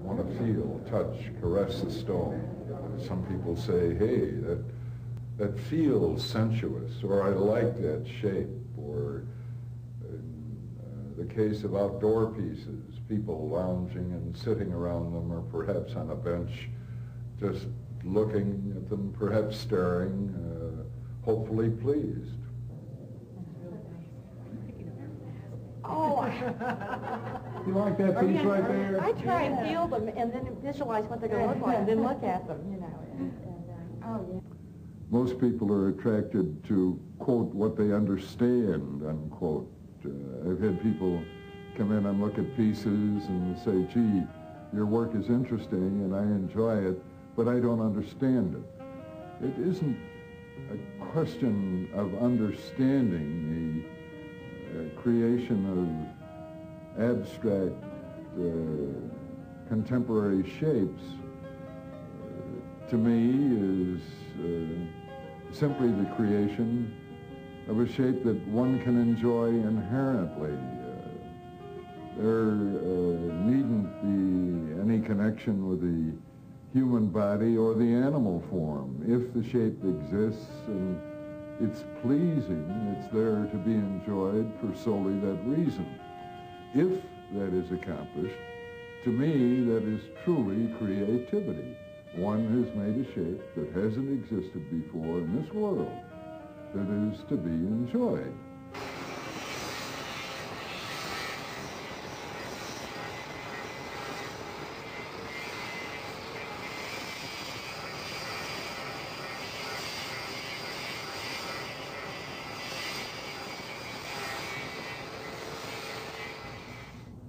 want to feel, touch, caress the stone. Some people say, hey, that feels sensuous, or I like that shape, or in the case of outdoor pieces, people lounging and sitting around them, or perhaps on a bench, just looking at them, perhaps staring, hopefully pleased. Oh, you like that piece right there? I try and feel them and then visualize what they're going to look like and then look at them, you know. Oh, yeah. Most people are attracted to, quote, what they understand, unquote. I've had people come in and look at pieces and say, gee, your work is interesting and I enjoy it, but I don't understand it. It isn't a question of understanding the creation of abstract contemporary shapes. To me is simply the creation of a shape that one can enjoy inherently. There needn't be any connection with the human body or the animal form. If the shape exists and it's pleasing, it's there to be enjoyed for solely that reason. If that is accomplished, to me, that is truly creativity. One has made a shape that hasn't existed before in this world that is to be enjoyed.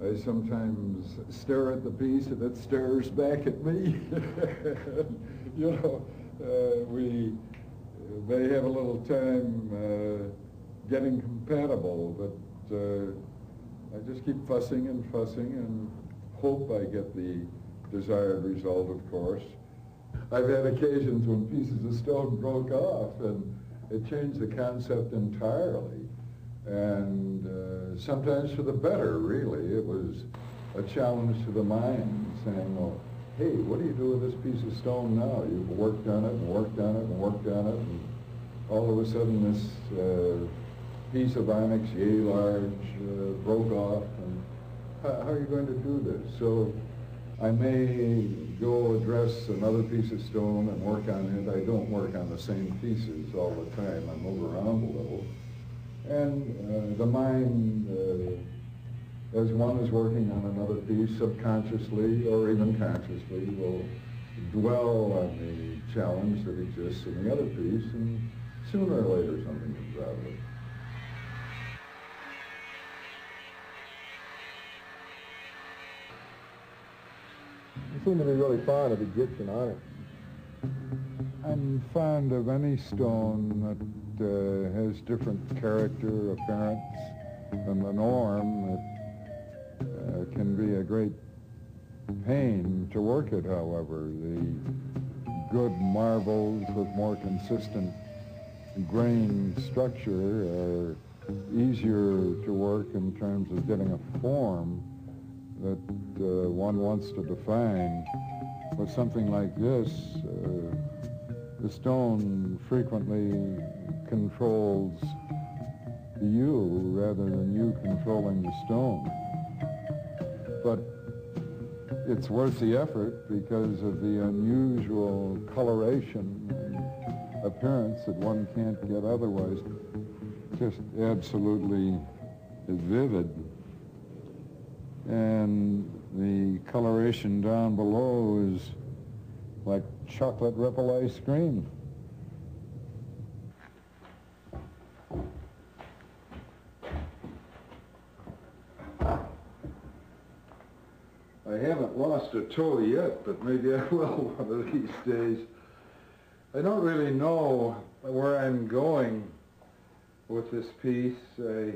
I sometimes stare at the piece and it stares back at me. You know, we may have a little time getting compatible, but I just keep fussing and hope I get the desired result, of course. I've had occasions when pieces of stone broke off and it changed the concept entirely. And sometimes for the better, really. It was a challenge to the mind, saying, well, hey, what do you do with this piece of stone now? You've worked on it and worked on it and worked on it, and all of a sudden this piece of onyx, yea large, broke off, and how are you going to do this? So I may go address another piece of stone and work on it. I don't work on the same pieces all the time. I move around a little. And the mind, as one is working on another piece, subconsciously or even consciously, will dwell on the challenge that exists in the other piece, and sooner or later something comes out of it. You seem to be really fond of Egyptian onyx. I'm fond of any stone that has different character, appearance than the norm. It can be a great pain to work it, however. The good marbles with more consistent grain structure are easier to work in terms of getting a form that one wants to define. With something like this, the stone frequently controls you rather than you controlling the stone. But it's worth the effort because of the unusual coloration and appearance that one can't get otherwise. Just absolutely vivid. And the coloration down below is like chocolate ripple ice cream. I haven't lost a toe yet, but maybe I will one of these days. I don't really know where I'm going with this piece. I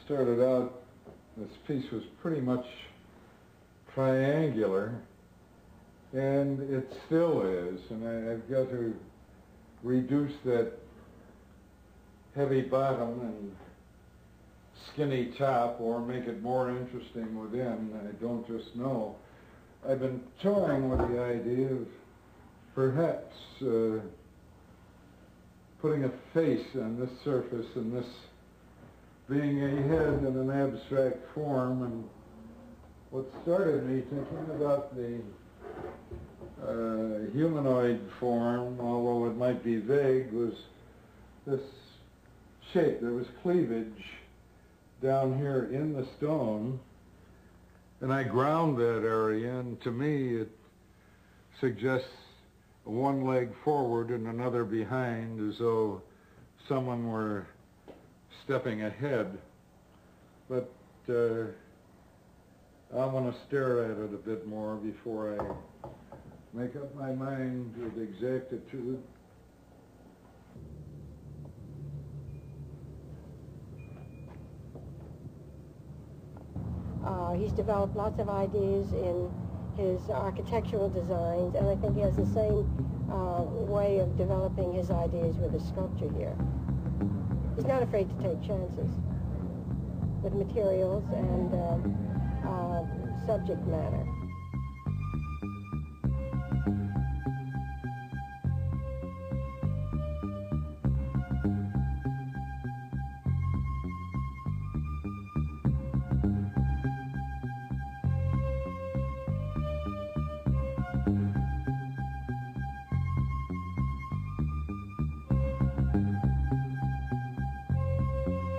started out, this piece was pretty much triangular, and it still is, and I've got to reduce that heavy bottom and skinny top or make it more interesting within. I don't just know. I've been toying with the idea of perhaps putting a face on this surface and this being a head in an abstract form. And what started me thinking about the humanoid form, although it might be vague, was this shape. There was cleavage down here in the stone, and I ground that area, and to me it suggests one leg forward and another behind, as though someone were stepping ahead. But I want to stare at it a bit more before I make up my mind with exactitude. He's developed lots of ideas in his architectural designs, and I think he has the same way of developing his ideas with his sculpture here. He's not afraid to take chances with materials and subject matter.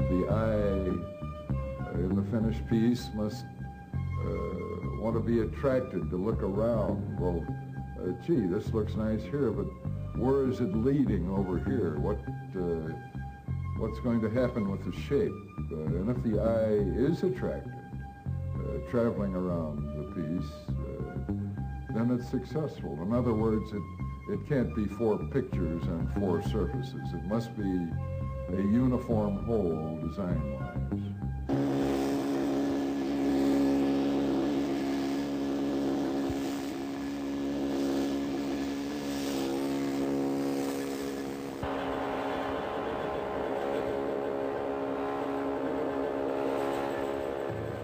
The eye in the finished piece must want to be attracted to look around. Well, gee, this looks nice here, but where is it leading over here? What's going to happen with the shape? And if the eye is attracted, traveling around the piece, then it's successful. In other words, it can't be four pictures on four surfaces. It must be a uniform whole design-wise.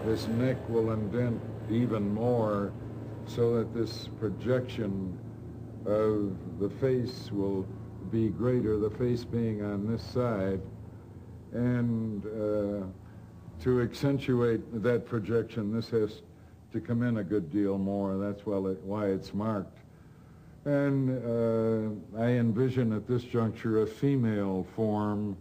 This neck will indent even more so that this projection of the face will be greater, the face being on this side, and to accentuate that projection, this has to come in a good deal more. That's why it's marked. And I envision at this juncture a female form